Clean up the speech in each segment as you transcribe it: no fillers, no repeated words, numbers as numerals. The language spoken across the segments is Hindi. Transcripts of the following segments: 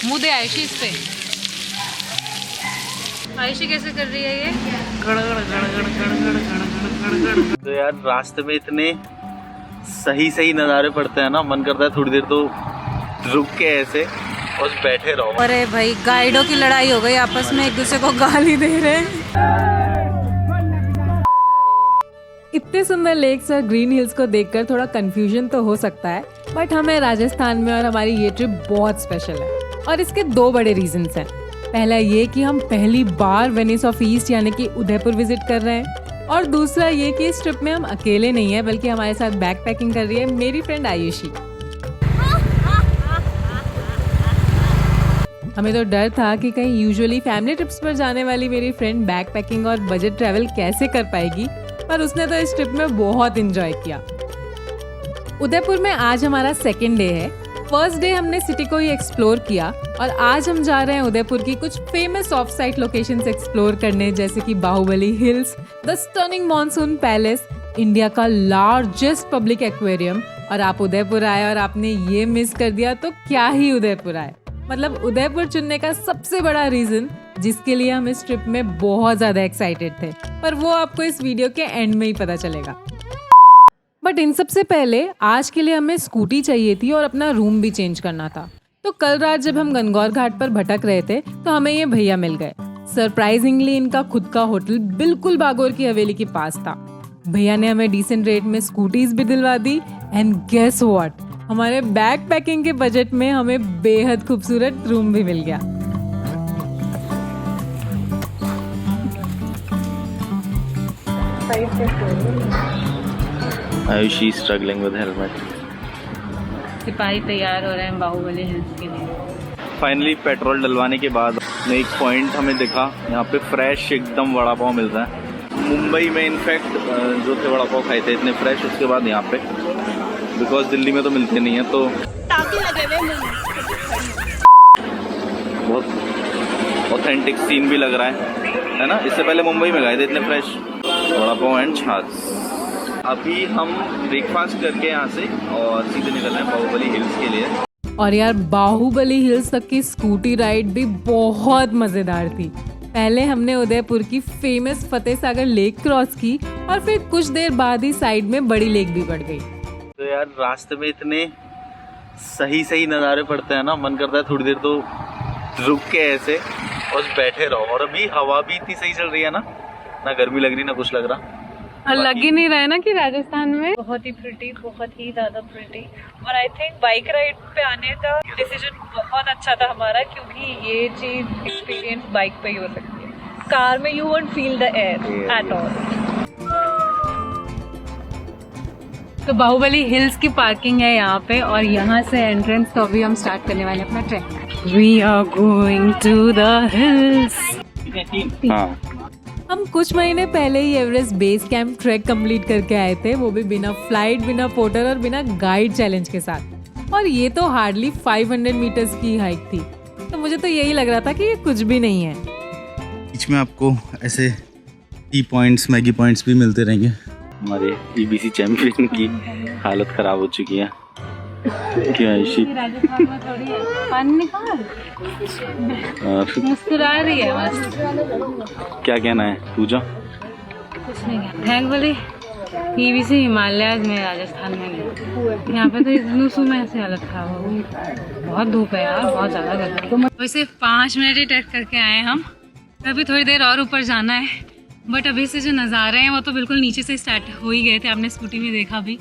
मुँह दे आयुषी इस पे। आयुषी कैसे कर रही है ये? तो यार रास्ते में इतने सही सही नज़ारे पड़ते हैं ना, मन करता है थोड़ी देर तो रुक के ऐसे और बैठे रहो। अरे भाई गाइडों की लड़ाई हो गई आपस में, एक दूसरे को गाली दे रहे हैं। इतने सुंदर लेक्स और ग्रीन हिल्स को देखकर थोड़ा कंफ्यूजन तो हो सकता है, बट हमें राजस्थान में और हमारी ये ट्रिप बहुत स्पेशल है और इसके दो बड़े रीजंस हैं। पहला ये कि हम पहली बार वेनिस ऑफ ईस्ट यानी कि उदयपुर विजिट कर रहे हैं, और दूसरा ये कि इस ट्रिप में हम अकेले नहीं हैं बल्कि हमारे साथ बैक पैकिंग कर रही है मेरी फ्रेंड आयुषी। हमें तो डर था कि कहीं यूजुअली फैमिली ट्रिप्स पर जाने वाली मेरी फ्रेंड बैक पैकिंग और बजट ट्रैवल कैसे कर पाएगी, पर उसने तो इस ट्रिप में बहुत एंजॉय किया। उदयपुर में आज हमारा सेकेंड डे है। फर्स्ट डे हमने सिटी को ही एक्सप्लोर किया और आज हम जा रहे हैं उदयपुर की कुछ famous off site locations explore करने, जैसे कि Baahubali hills, the stunning monsoon palace, India का लार्जेस्ट पब्लिक एक्वेरियम। और आप उदयपुर आए और आपने ये मिस कर दिया तो क्या ही उदयपुर आए। मतलब उदयपुर चुनने का सबसे बड़ा रीजन जिसके लिए हम इस ट्रिप में बहुत ज्यादा एक्साइटेड थे, पर वो आपको इस वीडियो के एंड में ही पता चलेगा। बट इन सबसे पहले आज के लिए हमें स्कूटी चाहिए थी और अपना रूम भी चेंज करना था। तो कल रात जब हम गणगौर घाट पर भटक रहे थे तो हमें ये भैया मिल गए। सरप्राइजिंगली इनका खुद का होटल बिल्कुल बागोर की हवेली के पास था। भैया ने हमें डिसेंट रेट में स्कूटीज भी दिलवा दी एंड गेस व्हाट, हमारे बैक पैकिंग के बजट में हमें बेहद खूबसूरत रूम भी मिल गया। Ayushi struggling with helmet. सिपाही तैयार हो रहे हैं बाहुबली हिल्स के लिए। फाइनली पेट्रोल डलवाने के बाद एक पॉइंट हमें दिखा, यहाँ पे फ्रेश एकदम वड़ा पाव मिलता है। मुंबई में इनफैक्ट जो थे वड़ा पाव खाए थे इतने फ्रेश, उसके बाद यहाँ पे बिकॉज दिल्ली में तो मिलते नहीं है, तो बहुत ऑथेंटिक सीन भी लग रहा है ना। इससे पहले मुंबई में गए थे इतने फ्रेश वड़ा पाव एंड छाछ। अभी हम ब्रेकफास्ट करके यहाँ से और सीधे निकल रहे हैं बाहुबली हिल्स के लिए। और यार बाहुबली हिल्स तक की स्कूटी राइड भी बहुत मजेदार थी। पहले हमने उदयपुर की famous Fateh Sagar lake cross की और फिर कुछ देर बाद ही साइड में बड़ी लेक भी पड़ गई। तो यार रास्ते में इतने सही सही नज़ारे पड़ते हैं ना, मन करता है थोड़ी देर तो रुक के ऐसे और बैठे रहो। और अभी हवा भी इतनी सही चल रही है ना, ना गर्मी लग रही ना कुछ लग रहा। और लग ही नहीं रहा है ना कि राजस्थान में बहुत ही प्रिटी, बहुत ही ज़्यादा प्रिटी। और आई थिंक बाइक राइड पे आने का डिसीजन बहुत अच्छा था हमारा, क्योंकि ये चीज़ एक्सपीरियंस बाइक पे ही हो सकती है। कार में you won't feel the air at all. तो बाहुबली हिल्स की पार्किंग है यहाँ पे और यहाँ से एंट्रेंस। तो अभी हम स्टार्ट करने वाले हैं अपना trek. We are going to the hills. हाँ, हम कुछ महीने पहले ही Everest base camp trek complete करके आए थे, वो भी बिना फ्लाइट, बिना पोर्टर और बिना गाइड चैलेंज के साथ। और ये तो हार्डली 500 मीटर्स की हाइट थी, तो मुझे तो यही लग रहा था कि ये कुछ भी नहीं है। बीच में आपको ऐसे टी पॉइंट्स, मैगी पॉइंट्स भी मिलते रहेंगे। हमारे ईबीसी चैंपियन की हालत खराब हो चुकी है। क्या आयुषी राजस्थान में थोड़ी है। पानी निकाल, मुस्कुरा रही है बस। क्या कहना है पूजा? कुछ नहीं कहना। थैंक बोली ईबीसी हिमालयाज में राजस्थान में गए। यहाँ पे तो इस में ऐसे हालत खराब हो गई। बहुत धूप है यार, बहुत ज़्यादा गर्मी। वैसे 5 मिनट ही ट्रैक करके आए हम, अभी थोड़ी देर और ऊपर जाना है। बट अभी से जो नज़ारे हैं वो तो बिल्कुल नीचे से स्टार्ट हो ही गए थे, आपने स्कूटी में देखा भी।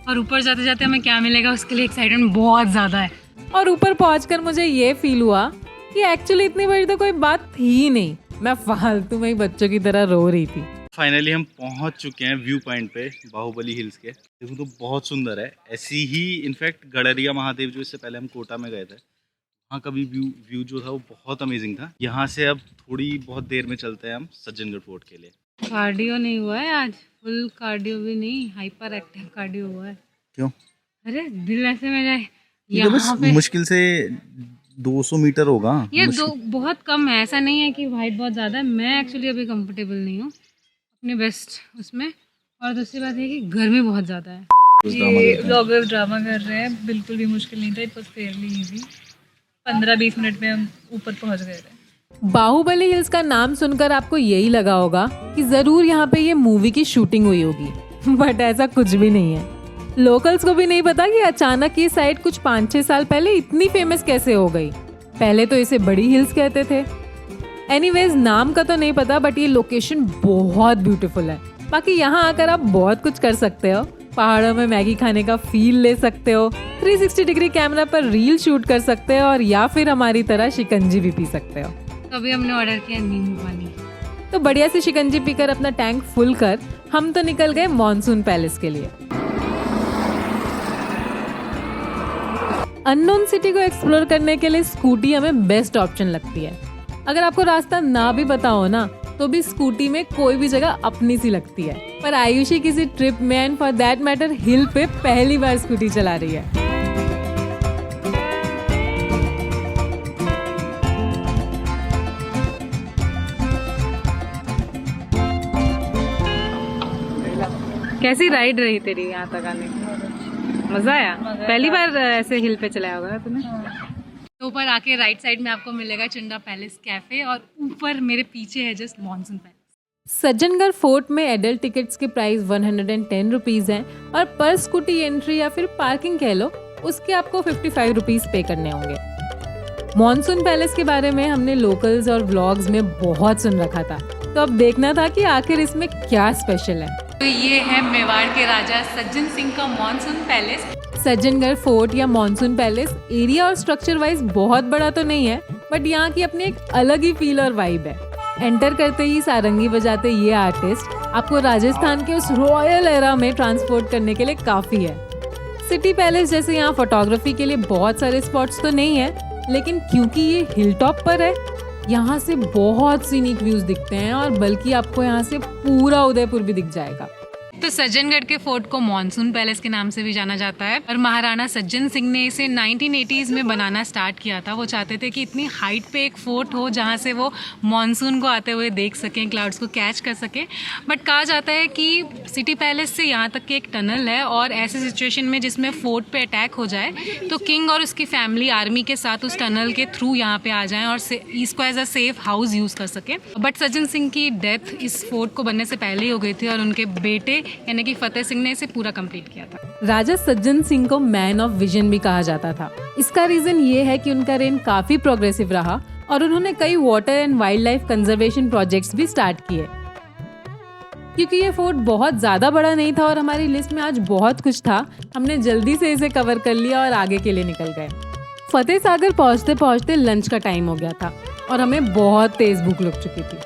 और ऊपर जाते जाते हमें क्या मिलेगा उसके लिए एक्साइटमेंट बहुत ज़्यादा है। और ऊपर पहुंचकर मुझे ये फील हुआ कि एक्चुअली इतनी बड़ी तो कोई बात थी ही नहीं, मैं फालतू में ही बच्चों की तरह रो रही थी। फाइनली हम पहुंच चुके हैं व्यू पॉइंट पे बाहुबली हिल्स के। देखो तो बहुत सुंदर है। ऐसी ही इनफैक्ट गड़रिया महादेव जो इससे पहले हम कोटा में गए थे, वहाँ का भी व्यू जो था वो बहुत अमेजिंग था। यहाँ से अब थोड़ी बहुत देर में चलते हैं हम सज्जनगढ़ फोर्ट के लिए। कार्डियो नहीं हुआ है आज, फुल कार्डियो भी नहीं, हाइपर एक्टिव कार्डियो हुआ है। क्यों? अरे दिल ऐसे में जाए ये तो बस मुश्किल से 200 मीटर होगा। ये बहुत कम है, ऐसा नहीं है कि हाइट बहुत ज़्यादा है। मैं एक्चुअली अभी कंफर्टेबल नहीं हूँ अपने बेस्ट उसमें। और दूसरी बात है कि गर्मी बहुत ज़्यादा है। ये ब्लॉगर ड्रामा कर रहे हैं, बिल्कुल भी मुश्किल नहीं था, it was Fairlie easy. 15-20 minute में हम ऊपर पहुंच गए थे। बाहुबली हिल्स का नाम सुनकर आपको यही लगा होगा कि जरूर यहाँ पे ये मूवी की शूटिंग हुई होगी, बट ऐसा कुछ भी नहीं है। लोकल्स को भी नहीं पता कि अचानक ये साइट कुछ 5-6 साल पहले इतनी फेमस कैसे हो गई। पहले तो इसे बड़ी हिल्स कहते थे। एनीवेज, नाम का तो नहीं पता, बट ये लोकेशन बहुत ब्यूटीफुल है। बाकी यहाँ आकर आप बहुत कुछ कर सकते हो। पहाड़ों में मैगी खाने का फील ले सकते हो, 360 डिग्री कैमरा पर रील शूट कर सकते हो, और या फिर हमारी तरह शिकंजी भी पी सकते हो। तो अभी हमने ऑर्डर किया नींबू पानी। तो बढ़िया सी शिकंजी पीकर अपना टैंक फुल कर हम तो निकल गए मॉनसून पैलेस के लिए। अननोन सिटी को एक्सप्लोर करने के लिए स्कूटी हमें बेस्ट ऑप्शन लगती है। अगर आपको रास्ता ना भी पता हो ना, तो भी स्कूटी में कोई भी जगह अपनी सी लगती है। पर आयुषी किसी ट्रिप में एंड फॉर दैट मैटर हिल पे पहली बार स्कूटी चला रही है। कैसी राइड रही तेरी यहाँ तक आने की? मजा आया? पहली बार ऐसे हिल पे चलाया होगा ना तूने? तो ऊपर आके राइट साइड में आपको मिलेगा चुंडा पैलेस कैफे, और ऊपर मेरे पीछे है just monsoon palace. Sajjangarh fort में एडल्ट टिकट्स के प्राइस 110 रुपीज हैं, और पर स्कूटी एंट्री या फिर पार्किंग कह लो, उसके आपको 55 रुपीज पे करने होंगे। मॉनसून पैलेस के बारे में हमने लोकल्स और व्लॉग्स में बहुत सुन रखा था, तो अब देखना था कि आखिर इसमें क्या स्पेशल है। तो ये है मेवाड़ के राजा सज्जन सिंह का मॉनसून पैलेस। सज्जनगढ़ फोर्ट या मॉनसून पैलेस एरिया और स्ट्रक्चर वाइज बहुत बड़ा तो नहीं है, बट यहाँ की अपनी एक अलग ही फील और वाइब है। एंटर करते ही सारंगी बजाते ये आर्टिस्ट आपको राजस्थान के उस रॉयल एरा में ट्रांसपोर्ट करने के लिए काफी है। सिटी पैलेस जैसे यहाँ फोटोग्राफी के लिए बहुत सारे स्पॉट्स तो नहीं है, लेकिन क्योंकि ये हिल टॉप पर है, यहाँ से बहुत सीनिक व्यूज दिखते हैं, और बल्कि आपको यहाँ से पूरा उदयपुर भी दिख जाएगा। तो सज्जनगढ़ के फोर्ट को मॉनसून पैलेस के नाम से भी जाना जाता है, और महाराणा सज्जन सिंह ने इसे 1980s में बनाना स्टार्ट किया था। वो चाहते थे कि इतनी हाइट पे एक फोर्ट हो जहाँ से वो मॉनसून को आते हुए देख सकें, क्लाउड्स को कैच कर सकें। बट कहा जाता है कि सिटी पैलेस से यहाँ तक की एक टनल है, और ऐसे सिचुएशन में जिसमें फोर्ट पे अटैक हो जाए तो किंग और उसकी फैमिली आर्मी के साथ उस टनल के थ्रू यहाँ पे आ जाएं और इसको as a safe house use कर सकें। बट सज्जन सिंह की डेथ इस फोर्ट को बनने से पहले ही हो गई थी, और उनके बेटे यानी कि फतेह सिंह ने इसे पूरा कंप्लीट किया था। राजा सज्जन सिंह को मैन ऑफ विजन भी कहा जाता था। इसका रीजन ये है कि उनका रेन काफी प्रोग्रेसिव रहा, और उन्होंने कई water and wild life conservation projects भी स्टार्ट किए। क्योंकि ये फोर्ट बहुत ज्यादा बड़ा नहीं था और हमारी लिस्ट में आज बहुत कुछ था, हमने जल्दी से इसे कवर कर लिया और आगे के लिए निकल गए। फतेह सागर पहुंचते पहुंचते लंच का टाइम हो गया था, और हमें बहुत तेज भूख लग चुकी थी।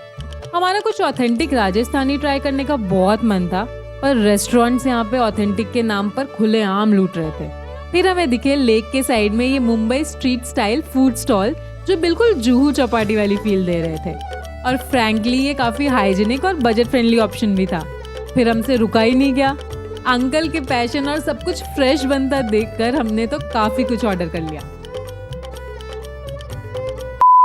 हमारा कुछ ऑथेंटिक राजस्थानी ट्राई करने का बहुत मन था, पर रेस्टोरेंट्स यहाँ पे ऑथेंटिक के नाम पर खुलेआम लूट रहे थे। फिर हमें दिखे लेक के साइड में ये Mumbai street style food stall, जो बिल्कुल जुहू चौपाटी वाली फील दे रहे थे, और फ्रैंकली ये काफी हाइजीनिक और बजट फ्रेंडली ऑप्शन भी था। फिर हमसे रुका ही नहीं गया। अंकल के पैशन और सब कुछ फ्रेश बनता देखकर हमने तो काफी कुछ ऑर्डर कर लिया।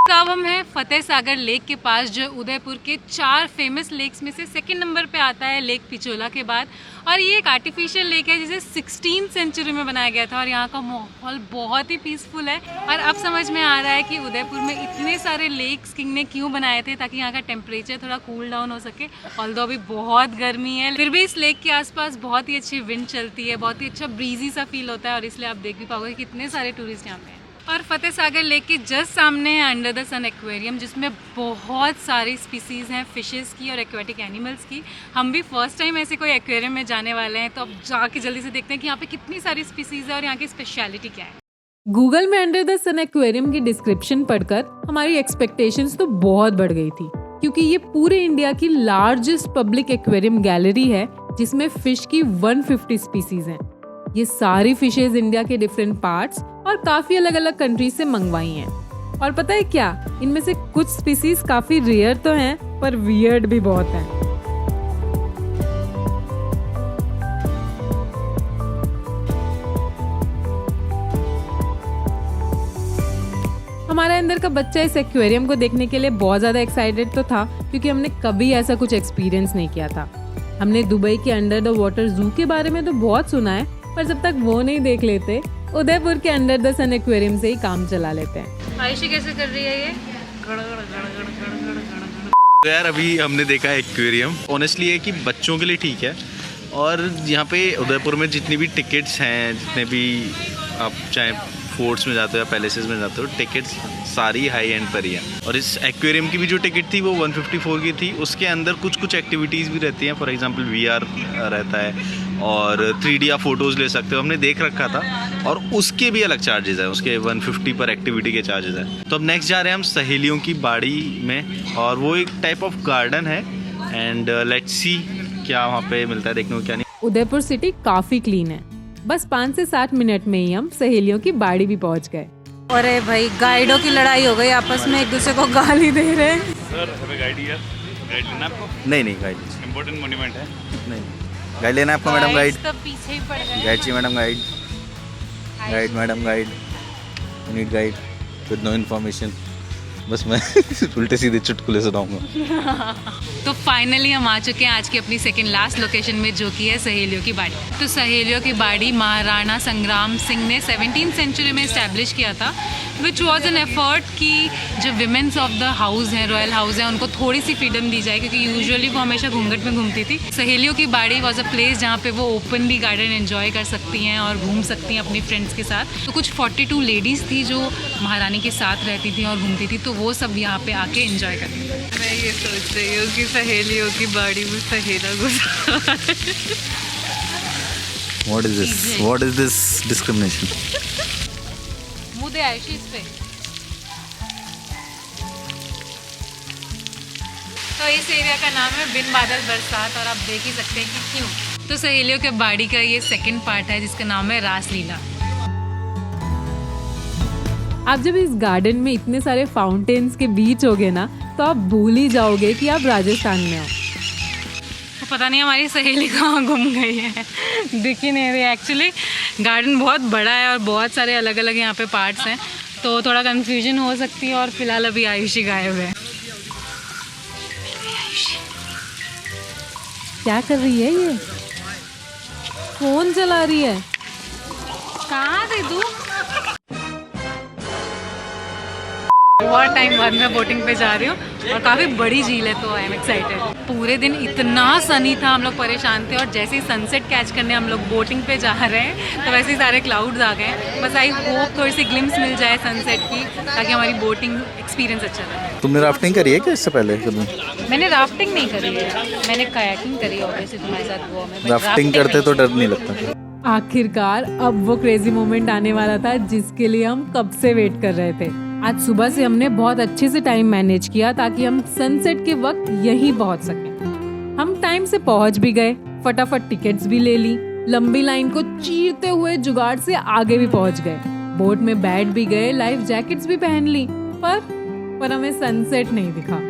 तो अब हम हैं फतेह सागर लेक के पास, जो उदयपुर के 4 फेमस लेक्स में से सेकंड नंबर पे आता है लेक पिचोला के बाद। और ये एक आर्टिफिशियल लेक है जिसे 16th सेंचुरी में बनाया गया था, और यहाँ का माहौल बहुत ही पीसफुल है। और अब समझ में आ रहा है कि उदयपुर में इतने सारे लेक्स किंग ने क्यों बनाए थे, ताकि यहाँ का टेम्परेचर थोड़ा कूल डाउन हो सके। ऑल्दो अभी बहुत गर्मी है, फिर भी इस लेक के आसपास बहुत ही अच्छी विंड चलती है, बहुत ही अच्छा ब्रीजी सा फील होता है, और इसलिए आप देख भी पाओगे कि कितने सारे टूरिस्ट यहाँ पे हैं। और फतेह सागर लेक के जस्ट सामने है अंडर द सन एक्वेरियम, जिसमें बहुत सारी स्पीसीज़ हैं फिशेस की और एक्वेटिक एनिमल्स की। हम भी फर्स्ट टाइम ऐसे कोई एक्वेरियम में जाने वाले हैं, तो अब जाके जल्दी से देखते हैं कि यहाँ पे कितनी सारी स्पीसीज़ है और यहाँ की स्पेशलिटी क्या है। गूगल में अंडर द सन एक्वेरियम की डिस्क्रिप्शन पढ़कर हमारी एक्सपेक्टेशंस तो बहुत बढ़ गई थी, क्योंकि ये पूरे इंडिया की लार्जेस्ट पब्लिक एक्वेरियम गैलरी है, जिसमें फिश की 150 स्पीसीज हैं। ये सारी फिशेज इंडिया के डिफरेंट पार्ट्स और काफी अलग अलग कंट्री से मंगवाई हैं। और पता है क्या, इनमें से कुछ स्पीसीज काफी रेयर तो हैं, पर वियर्ड भी बहुत हैं। हमारे अंदर का बच्चा इस एक्वेरियम को देखने के लिए बहुत ज्यादा एक्साइटेड तो था, क्योंकि हमने कभी ऐसा कुछ एक्सपीरियंस नहीं किया था। हमने दुबई के अंडर द वाटर जू के बारे में तो बहुत सुना है, पर जब तक वो नहीं देख लेते उदयपुर के अंडर द सन एक्वेरियम से ही काम चला लेते हैं। आयुषी कैसे कर रही है ये? तो यार अभी हमने देखा है एक्वेरियम, ऑनेस्टली है कि बच्चों के लिए ठीक है। और यहाँ पे उदयपुर में जितनी भी टिकट्स हैं, जितने भी आप चाहे फोर्ट्स में जाते हो या पैलेसेस में जाते हो, टिकट्स सारी हाई एंड पर ही है। और इस एक्वेरियम की भी जो टिकट थी वो 154 की थी। उसके अंदर कुछ एक्टिविटीज़ भी रहती हैं, फॉर एग्जांपल VR रहता है और 3D आप फोटोज़ ले सकते हो, हमने देख रखा था। और उसके भी अलग चार्जेस है, उसके 150 पर एक्टिविटी के चार्जेस हैं। तो अब नेक्स्ट जा रहे हैं हम सहेलियों की बाड़ी में, और वो एक टाइप ऑफ गार्डन है। एंड लेट्स सी क्या वहाँ पे मिलता है देखने को, क्या नहीं। उदयपुर सिटी काफी क्लीन है। बस 5 से 7 मिनट में ही हम सहेलियों की बाड़ी भी पहुँच गए। अरे भाई गाइडों की लड़ाई हो गई आपस में, एक दूसरे को गाली दे रहे हैं। सर हमें गाइड हियर, गाइड लेना आपको? नहीं गाइड इम्पोर्टेंट मोन्यूमेंट है। नहीं, गाइड लेना आपको मैडम? गाइड सब पीछे ही पड़ गए। गाइड चाहिए madam? Guide madam, guide need guide with no information. बस मैं उल्टे सीधे चुटकुले सुनाऊंगा। तो फाइनली हम आ चुके हैं आज की अपनी सेकंड लास्ट लोकेशन में, जो कि है सहेलियों की बाड़ी। तो सहेलियों की बाड़ी महाराणा संग्राम सिंह ने 17th सेंचुरी में इस्टेब्लिश किया था, विच वॉज एन एफर्ट कि जो विमेंस ऑफ द हाउस हैं, रॉयल हाउस हैं, उनको थोड़ी सी फ्रीडम दी जाए, क्योंकि यूजुअली वो हमेशा घूंघट में घूमती थी। सहेलियों की बाड़ी वॉज अ प्लेस जहाँ पे वो ओपनली गार्डन एंजॉय कर सकती हैं और घूम सकती हैं अपनी फ्रेंड्स के साथ। तो कुछ 42 लेडीज़ थी जो महारानी के साथ रहती थी और घूमती थी, तो वो सब यहाँ पे आके एंजॉय करती थी। मैं ये सोच रही हूँ कि सहेलियों की बाड़ी में सहेला गुजरा। What is this discrimination? मुँह दे आयुषी इस पे। तो इस एरिया का नाम है बिन बादल बरसात, और आप देख ही सकते हैं कि क्यों। तो सहेलियों के बाड़ी का ये सेकंड पार्ट है जिसका नाम है रासलीला। आप जब इस गार्डन में इतने सारे फाउंटेन्स के बीच होगे ना, तो आप भूल ही जाओगे कि आप राजस्थान में हो। तो पता नहीं हमारी सहेली कहाँ गुम गई है, दिख ही नहीं रही। एक्चुअली गार्डन बहुत बड़ा है और बहुत सारे अलग अलग यहाँ पे पार्ट्स हैं, तो थोड़ा कंफ्यूजन हो सकती है। और फिलहाल अभी आयुषी गायब है। क्या कर रही है ये? फोन चला रही है। कहाँ थी तू? बहुत टाइम बाद मैं बोटिंग पे जा रही हूँ और काफ़ी बड़ी झील है, तो आई एम एक्साइटेड। पूरे दिन इतना सनी था, हम लोग परेशान थे, और जैसे ही सनसेट कैच करने हम लोग बोटिंग पे जा रहे हैं तो वैसे ही सारे क्लाउड्स आ गए। बस आई होप थोड़ी सी ग्लिम्स मिल जाए सनसेट की, ताकि हमारी बोटिंग एक्सपीरियंस अच्छा रहे। तुमने राफ्टिंग करी है क्या इससे पहले कभी? मैंने राफ्टिंग नहीं करी है, मैंने कायाकिंग करी है ऑब्वियसली तुम्हारे साथ गोवा में। राफ्टिंग करते तो डर नहीं लगता? आखिरकार अब वो क्रेजी मोमेंट आने वाला था जिसके लिए हम कब से वेट कर रहे थे। आज सुबह से हमने बहुत अच्छे से टाइम मैनेज किया ताकि हम सनसेट के वक्त यहीं पहुंच सकें। हम टाइम से पहुंच भी गए, फटाफट टिकट्स भी ले ली, लंबी लाइन को चीरते हुए जुगाड़ से आगे भी पहुंच गए, बोट में बैठ भी गए, लाइफ जैकेट्स भी पहन ली, पर हमें सनसेट नहीं दिखा।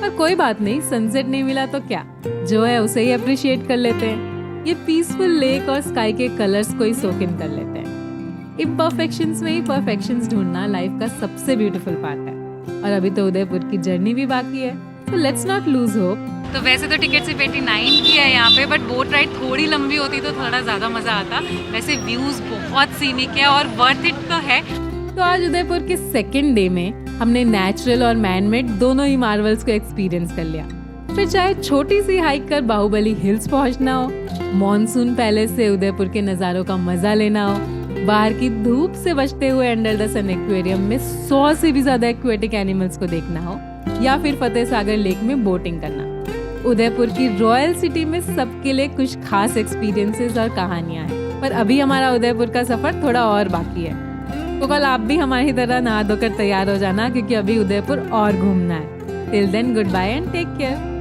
पर कोई बात नहीं, सनसेट नहीं मिला तो क्या, जो है उसे ही अप्रिशिएट कर लेते हैं। ये पीसफुल लेक और स्काई के कलर्स को ही सोक इन कर लेते हैं। इम्परफेक्शंस में ही परफेक्शंस ढूंढना लाइफ का सबसे ब्यूटीफुल पार्ट है। और अभी तो उदयपुर की जर्नी भी बाकी है, तो लेट्स नॉट लूज होप। तो वैसे तो टिकट सिर्फ 89 की है यहाँ पे, बट बोट राइड थोड़ी लंबी होती तो थोड़ा ज़्यादा मज़ा आता। वैसे व्यूज़ बहुत सीनिक है और वर्थ इट तो है। तो आज उदयपुर के सेकेंड डे में हमने नेचुरल और मैनमेड दोनों ही मार्वल्स को एक्सपीरियंस कर लिया। फिर चाहे छोटी सी हाइक कर बाहुबली हिल्स पहुंचना हो, मॉनसून पैलेस से उदयपुर के नज़ारों का मजा लेना हो, बाहर की धूप से बचते हुए अंडर द सन एक्वेरियम में 100 से भी ज्यादा एक्वेटिक एनिमल्स को देखना हो, या फिर फतेह सागर लेक में बोटिंग करना। उदयपुर की रॉयल सिटी में सबके लिए कुछ खास एक्सपीरियंसेस और कहानियां हैं। पर अभी हमारा उदयपुर का सफर थोड़ा और बाकी है, तो कल आप भी हमारी तरह नहा धोकर तैयार हो जाना, क्योंकि अभी उदयपुर और घूमना है। Till then goodbye and take care.